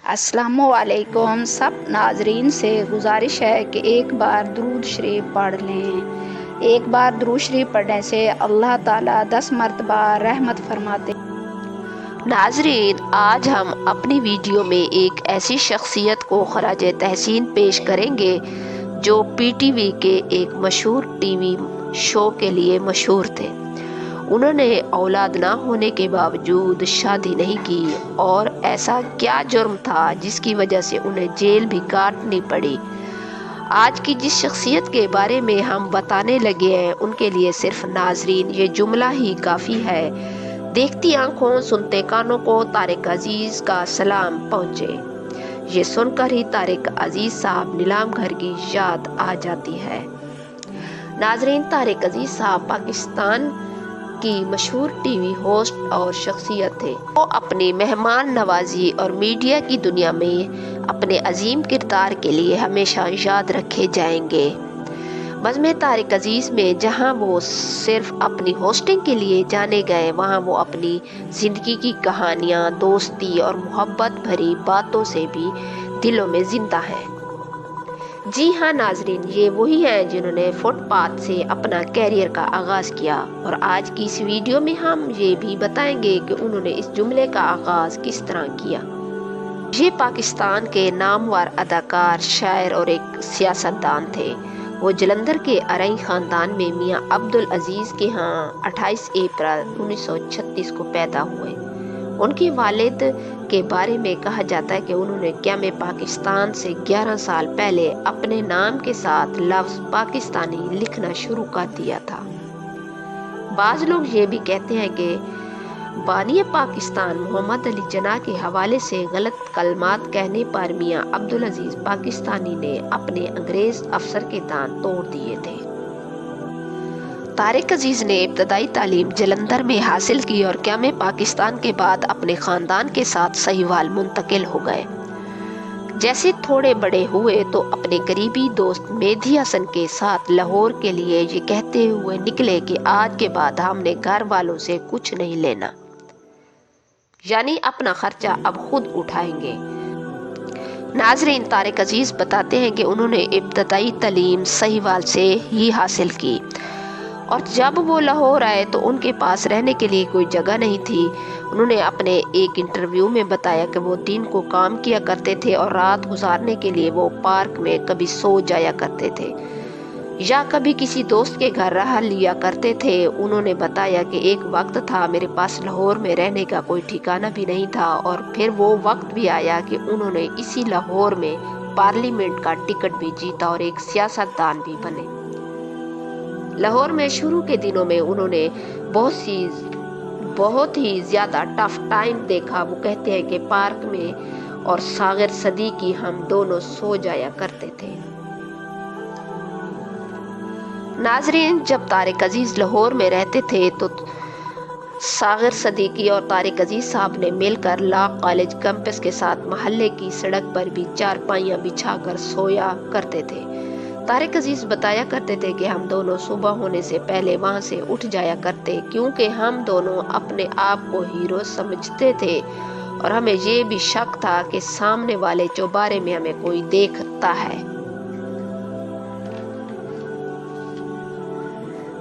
अस्सलामुअलैकुम। सब नाजरीन से गुजारिश है कि एक बार दुरूद शरीफ पढ़ लें। एक बार दुरूद शरीफ पढ़ने से अल्लाह ताला 10 मरतबा रहमत फरमाते। नाजरीन, आज हम अपनी वीडियो में एक ऐसी शख्सियत को खराज तहसीन पेश करेंगे जो पीटीवी के एक मशहूर टीवी शो के लिए मशहूर थे। उन्होंने औलाद ना होने के बावजूद शादी नहीं की, और ऐसा क्या जुर्म था जिसकी वजह से उन्हें जेल भी काटनी पड़ी। आज की जिस शख्सियत के बारे में हम बताने लगे हैं, उनके लिए सिर्फ नाजरीन ये जुमला ही काफ़ी है। देखती आंखों सुनते कानों को तारिक अजीज का सलाम पहुँचे। ये सुनकर ही तारिक अजीज साहब नीलाम घर की याद आ जाती है। नाजरीन, तारिक अजीज साहब पाकिस्तान की मशहूर टीवी होस्ट और शख्सियत थे। वो अपनी मेहमान नवाजी और मीडिया की दुनिया में अपने अजीम किरदार के लिए हमेशा याद रखे जाएंगे। बज़्म तारिक अजीज में जहां वो सिर्फ अपनी होस्टिंग के लिए जाने गए, वहां वो अपनी ज़िंदगी की कहानियां, दोस्ती और मोहब्बत भरी बातों से भी दिलों में जिंदा है। जी हाँ नाजरीन, ये वही हैं जिन्होंने फुटपाथ से अपना कैरियर का आगाज़ किया, और आज की इस वीडियो में हम ये भी बताएंगे कि उन्होंने इस जुमले का आगाज़ किस तरह किया। ये पाकिस्तान के नामवर अदाकार, शायर और एक सियासतदान थे। वो जलंधर के अरई ख़ानदान में मियाँ अब्दुल अजीज़ के यहाँ 28 अप्रैल 1936 को पैदा हुए। उनके वालिद के बारे में कहा जाता है कि उन्होंने क़याम पाकिस्तान से 11 साल पहले अपने नाम के साथ लफ्ज़ पाकिस्तानी लिखना शुरू कर दिया था। बाज़ लोग ये भी कहते हैं कि बानी पाकिस्तान मोहम्मद अली जिन्ना के हवाले से गलत कलमात कहने पर मियाँ अब्दुल अजीज़ पाकिस्तानी ने अपने अंग्रेज़ अफसर के दांत तोड़ दिए थे। तारिक अजीज ने इब्तदाई तालीम जलंधर में हासिल की और क़याम पाकिस्तान के बाद अपने ख़ानदान के साथ सहीवाल मुंतकिल हो गए। जैसे थोड़े बड़े हुए तो अपने करीबी दोस्त मेहदी हसन के साथ लाहौर के लिए ये कहते हुए निकले कि आज के बाद हमने घर वालों से कुछ नहीं लेना, यानी अपना खर्चा अब खुद उठाएंगे। नाजरीन, तारिक अजीज बताते हैं कि उन्होंने इब्तदाई तालीम सहीवाल से ही हासिल की, और जब वो लाहौर आए तो उनके पास रहने के लिए कोई जगह नहीं थी। उन्होंने अपने एक इंटरव्यू में बताया कि वो दिन को काम किया करते थे और रात गुजारने के लिए वो पार्क में कभी सो जाया करते थे या कभी किसी दोस्त के घर रह लिया करते थे। उन्होंने बताया कि एक वक्त था मेरे पास लाहौर में रहने का कोई ठिकाना भी नहीं था, और फिर वो वक्त भी आया कि उन्होंने इसी लाहौर में पार्लियामेंट का टिकट भी जीता और एक सियासतदान भी बने। लाहौर में शुरू के दिनों में उन्होंने बहुत ही ज़्यादा टफ टाइम देखा। वो कहते हैं कि पार्क में और सागर सदीकी हम दोनों सो जाया करते थे। नाजरीन, जब तारिक अजीज लाहौर में रहते थे तो सागर सदीकी और तारिक अजीज साहब ने मिलकर लॉ कॉलेज कैंपस के साथ महल्ले की सड़क पर भी चारपाइयाँ बिछाकर सोया करते थे। तारिक अजीज बताया करते थे कि हम दोनों सुबह होने से पहले वहां से उठ जाया करते, क्योंकि हम दोनों अपने आप को हीरो समझते थे और हमें ये भी शक था कि सामने वाले चौबारे में हमें कोई देखता है।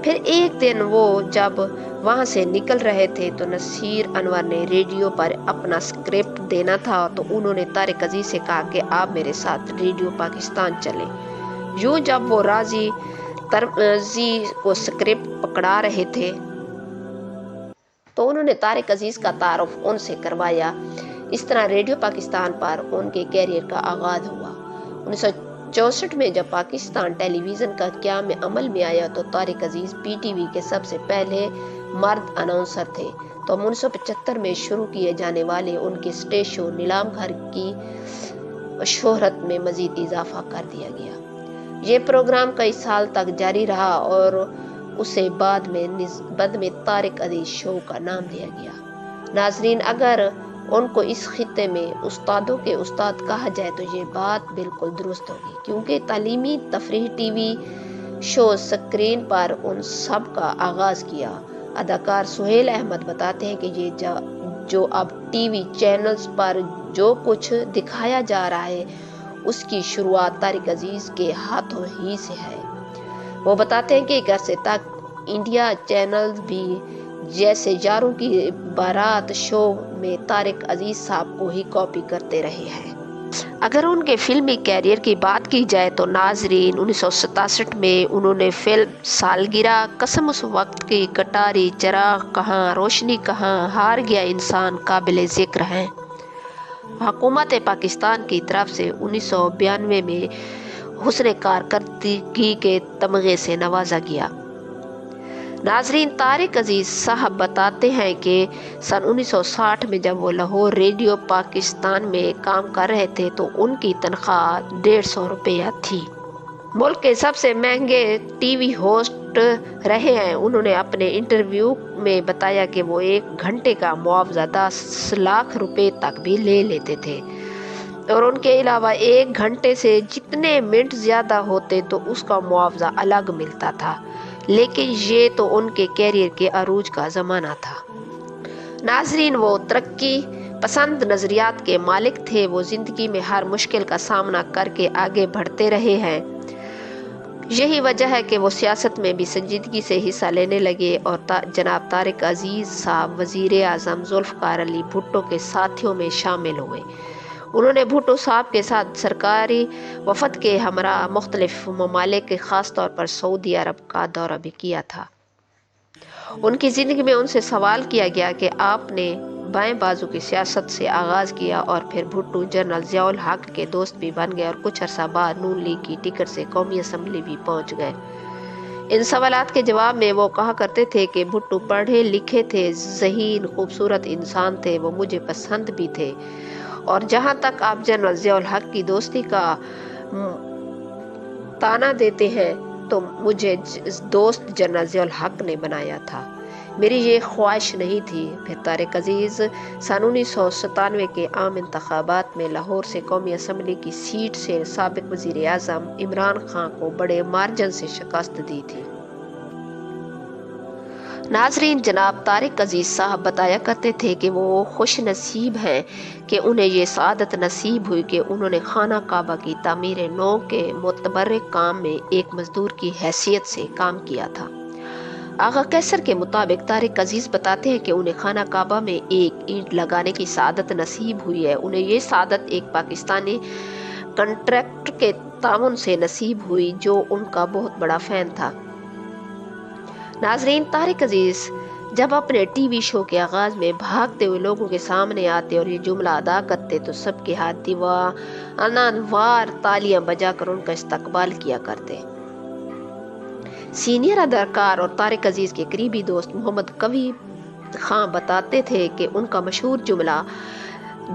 फिर एक दिन वो जब वहां से निकल रहे थे तो नसीर अनवर ने रेडियो पर अपना स्क्रिप्ट देना था, तो उन्होंने तारिक अजीज से कहा कि आप मेरे साथ रेडियो पाकिस्तान चलें। यूं जब वो राजी तरजी को स्क्रिप्ट पकड़ा रहे थे तो उन्होंने तारिक अजीज का तारुफ उनसे करवाया। इस तरह रेडियो पाकिस्तान पर उनके कैरियर का आगाज हुआ। 1964 में जब पाकिस्तान टेलीविज़न का क़याम अमल में आया तो तारिक अजीज पीटीवी के सबसे पहले मर्द अनाउंसर थे। तो 1975 में शुरू किए जाने वाले उनके स्टेज शो नीलाम घर की शोहरत में मजीद इजाफा कर दिया गया। ये प्रोग्राम कई साल तक जारी रहा और उसे बाद में तारिक अजीज शो का नाम दिया गया। नाजरीन, अगर उनको इस खित्ते में उस्तादों के उस्ताद कहा जाए तो ये बात बिल्कुल दुरुस्त होगी, क्योंकि तालीमी तफरीह टीवी शो स्क्रीन पर उन सब का आगाज़ किया। अदाकार सुहेल अहमद बताते हैं कि ये جو اب ٹی وی چینلز پر جو کچھ دکھایا جا رہا ہے اس کی شروعات طارق عزیز کے ہاتھوں ہی سے ہے۔ وہ بتاتے ہیں کہ ایک عرصے تک انڈیا چینل بھی جیسے یاروں کی بارات شو میں طارق عزیز صاحب کو ہی کاپی کرتے رہے ہیں۔ اگر ان کے فلمی کیریئر کی بات کی جائے تو ناظرین 1967 میں انہوں نے فلم سالگرہ، قسم اس وقت کی کٹاری، چراغ کہاں، روشنی کہاں، ہار گیا انسان قابل ذکر ہیں۔ حکومت پاکستان کی طرف سے 1992 میں حسن کارکردگی کے تمغے سے نوازا گیا۔ ناظرین، طارق عزیز صاحب بتاتے ہیں کہ سن 1960 میں جب وہ لاہور ریڈیو پاکستان میں کام کر رہے تھے تو ان کی تنخواہ 150 روپیہ تھی۔ ملک کے سب سے مہنگے ٹی وی ہوسٹ رہے ہیں۔ انہوں نے اپنے انٹرویو میں بتایا کہ وہ 1 گھنٹے کا معاوضہ 10 لاکھ روپے تک بھی لے لیتے تھے، اور ان کے علاوہ 1 گھنٹے سے جتنے منٹ زیادہ ہوتے تو اس کا معاوضہ الگ ملتا تھا، لیکن یہ تو ان کے کیریئر کے عروج کا زمانہ تھا۔ ناظرین، وہ ترقی پسند نظریات کے مالک تھے۔ وہ زندگی میں ہر مشکل کا سامنا کر کے آگے بڑھتے رہے ہیں۔ یہی وجہ ہے کہ وہ سیاست میں بھی سنجیدگی سے حصہ لینے لگے اور جناب طارق عزیز صاحب وزیر اعظم ذوالفقار علی بھٹو کے ساتھیوں میں شامل ہوئے۔ انہوں نے بھٹو صاحب کے ساتھ سرکاری وفد کے ہمراہ مختلف ممالک، خاص طور پر سعودی عرب کا دورہ بھی کیا تھا۔ ان کی زندگی میں ان سے سوال کیا گیا کہ آپ نے بائیں بازو کی سیاست سے آغاز کیا اور پھر بھٹو جنرل ضیاء الحق کے دوست بھی بن گئے اور کچھ عرصہ بعد نون لیگ کی ٹکٹ سے قومی اسمبلی بھی پہنچ گئے۔ ان سوالات کے جواب میں وہ کہا کرتے تھے کہ بھٹو پڑھے لکھے تھے، ذہین، خوبصورت انسان تھے، وہ مجھے پسند بھی تھے، اور جہاں تک آپ جنرل ضیاء الحق کی دوستی کا تانا دیتے ہیں تو مجھے دوست جنرل ضیاء الحق نے بنایا تھا، میری یہ خواہش نہیں تھی۔ پھر طارق عزیز سن 1997 کے عام انتخابات میں لاہور سے قومی اسمبلی کی سیٹ سے سابق وزیر اعظم عمران خان کو بڑے مارجن سے شکست دی تھی۔ ناظرین، جناب طارق عزیز صاحب بتایا کرتے تھے کہ وہ خوش نصیب ہیں کہ انہیں یہ سعادت نصیب ہوئی کہ انہوں نے خانہ کعبہ کی تعمیر نو کے متبرک کام میں ایک مزدور کی حیثیت سے کام کیا تھا۔ آغا قیصر کے مطابق طارق عزیز بتاتے ہیں کہ انہیں خانہ کعبہ میں ایک اینٹ لگانے کی سعادت نصیب ہوئی ہے۔ انہیں یہ سعادت ایک پاکستانی کنٹریکٹر کے تعاون سے نصیب ہوئی جو ان کا بہت بڑا فین تھا۔ ناظرین، طارق عزیز جب اپنے ٹی وی شو کے آغاز میں بھاگتے ہوئے لوگوں کے سامنے آتے اور یہ جملہ ادا کرتے تو سب کے ہاتھ دیوانوار تالیاں بجا کر ان کا استقبال کیا کرتے۔ سینئر اداکار اور طارق عزیز کے قریبی دوست محمد قوی خان بتاتے تھے کہ ان کا مشہور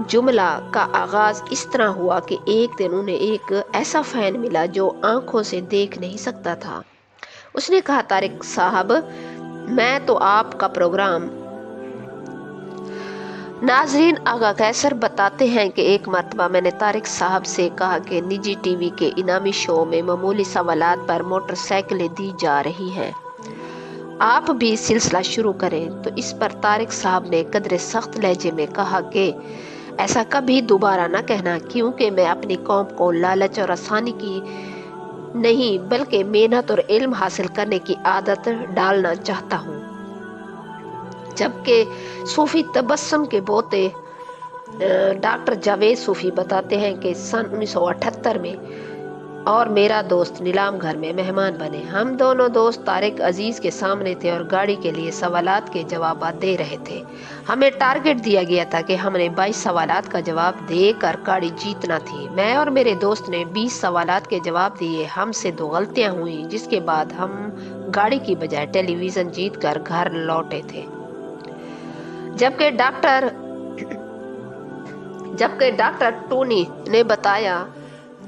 جملہ کا آغاز اس طرح ہوا کہ ایک دن انہیں ایک ایسا فین ملا جو آنکھوں سے دیکھ نہیں سکتا تھا۔ اس نے کہا، طارق صاحب، میں تو آپ کا پروگرام۔ ناظرین، آغا قیصر بتاتے ہیں کہ ایک مرتبہ میں نے طارق صاحب سے کہا کہ نجی ٹی وی کے انعامی شو میں معمولی سوالات پر موٹر سائیکلیں دی جا رہی ہیں، آپ بھی سلسلہ شروع کریں۔ تو اس پر طارق صاحب نے قدرے سخت لہجے میں کہا کہ ایسا کبھی دوبارہ نہ کہنا، کیونکہ میں اپنی قوم کو لالچ اور آسانی کی نہیں بلکہ محنت اور علم حاصل کرنے کی عادت ڈالنا چاہتا ہوں۔ جبکہ صوفی تبسم کے پوتے ڈاکٹر جاوید صوفی بتاتے ہیں کہ سن 1978 میں اور میرا دوست نیلام گھر میں مہمان بنے۔ ہم دونوں دوست طارق عزیز کے سامنے تھے اور گاڑی کے لیے سوالات کے جوابات دے رہے تھے۔ ہمیں ٹارگٹ دیا گیا تھا کہ ہم نے 22 سوالات کا جواب دے کر گاڑی جیتنا تھی۔ میں اور میرے دوست نے 20 سوالات کے جواب دیے، ہم سے 2 غلطیاں ہوئیں، جس کے بعد ہم گاڑی کی بجائے ٹیلی ویژن جیت کر گھر لوٹے تھے۔ جبکہ ڈاکٹر ٹونی نے بتایا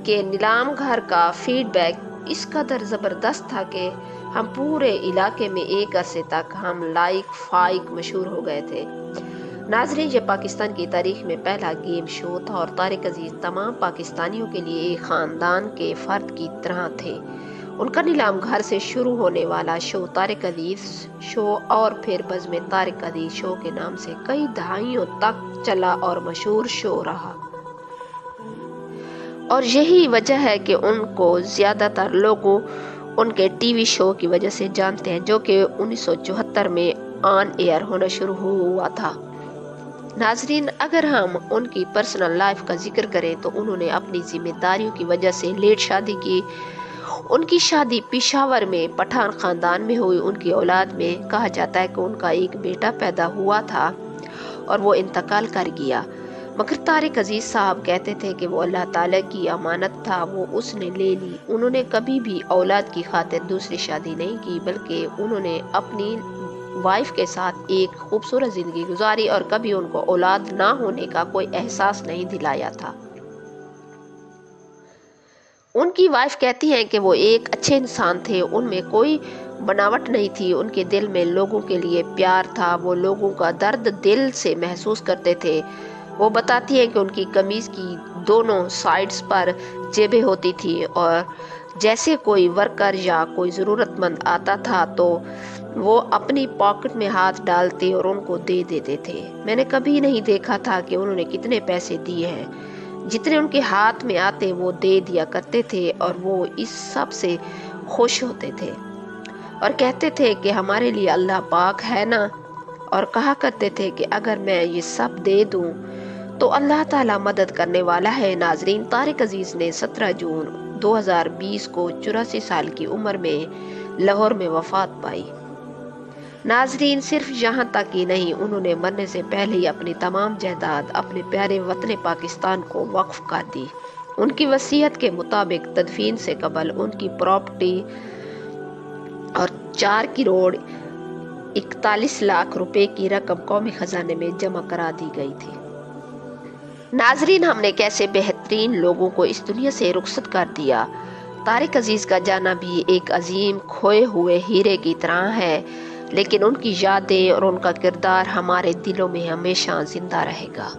کہ نیلام گھر کا فیڈ بیک اس قدر زبردست تھا کہ ہم پورے علاقے میں ایک عرصے تک ہم لائق فائق مشہور ہو گئے تھے۔ ناظرین، یہ پاکستان کی تاریخ میں پہلا گیم شو تھا اور طارق عزیز تمام پاکستانیوں کے لیے ایک خاندان کے فرد کی طرح تھے۔ उनका नीलाम घर से शुरू होने वाला शो तारिक अजीज शो और फिर बज़्म तारिक अजीज शो के नाम से कई दहाइयों तक चला और मशहूर शो रहा। और यही वजह है कि उनको ज़्यादातर लोगों उनके टीवी शो की वजह से जानते हैं, जो कि 1974 में ऑन एयर होना शुरू हुआ था। नाजरीन, अगर हम उनकी पर्सनल लाइफ का जिक्र करें तो उन्होंने अपनी जिम्मेदारियों की वजह से लेट शादी की। उनकी शादी पेशावर में पठान ख़ानदान में हुई। उनकी औलाद में कहा जाता है कि उनका एक बेटा पैदा हुआ था और वो इंतकाल कर गया, मगर तारिक अजीज साहब कहते थे कि वो अल्लाह ताला की अमानत था, वो उसने ले ली। उन्होंने कभी भी औलाद की खातिर दूसरी शादी नहीं की, बल्कि उन्होंने अपनी वाइफ के साथ एक खूबसूरत ज़िंदगी गुजारी और कभी उनको औलाद ना होने का कोई एहसास नहीं दिलाया था। उनकी वाइफ कहती हैं कि वो एक अच्छे इंसान थे, उनमें कोई बनावट नहीं थी, उनके दिल में लोगों के लिए प्यार था, वो लोगों का दर्द दिल से महसूस करते थे। वो बताती हैं कि उनकी कमीज़ की दोनों साइड्स पर जेबें होती थी और जैसे कोई वर्कर या कोई ज़रूरतमंद आता था तो वो अपनी पॉकेट में हाथ डालते और उनको दे देते थे। मैंने कभी नहीं देखा था कि उन्होंने कितने पैसे दिए हैं, जितने उनके हाथ में आते वो दे दिया करते थे और वो इस सब से खुश होते थे और कहते थे कि हमारे लिए अल्लाह पाक है ना, और कहा करते थे कि अगर मैं ये सब दे दूं तो अल्लाह ताला मदद करने वाला है। नाजरीन, तारिक अजीज ने 17 जून 2020 को 84 साल की उम्र में लाहौर में वफात पाई। नाजरीन, सिर्फ यहाँ तक ही नहीं, उन्होंने मरने से पहले ही अपनी तमाम जायदाद अपने प्यारे वतन पाकिस्तान को वक्फ कर दी। उनकी वसीयत के मुताबिक तदफीन से कबल उनकी प्रॉपर्टी और 4 करोड़ 41 लाख रुपए की रकम कौमी खजाने में जमा करा दी गई थी। नाजरीन, हमने कैसे बेहतरीन लोगों को इस दुनिया से रुखसत कर दिया। तारिक अजीज का जाना भी एक अजीम खोए हुए हीरे की तरह है, लेकिन उनकी यादें और उनका किरदार हमारे दिलों में हमेशा जिंदा रहेगा।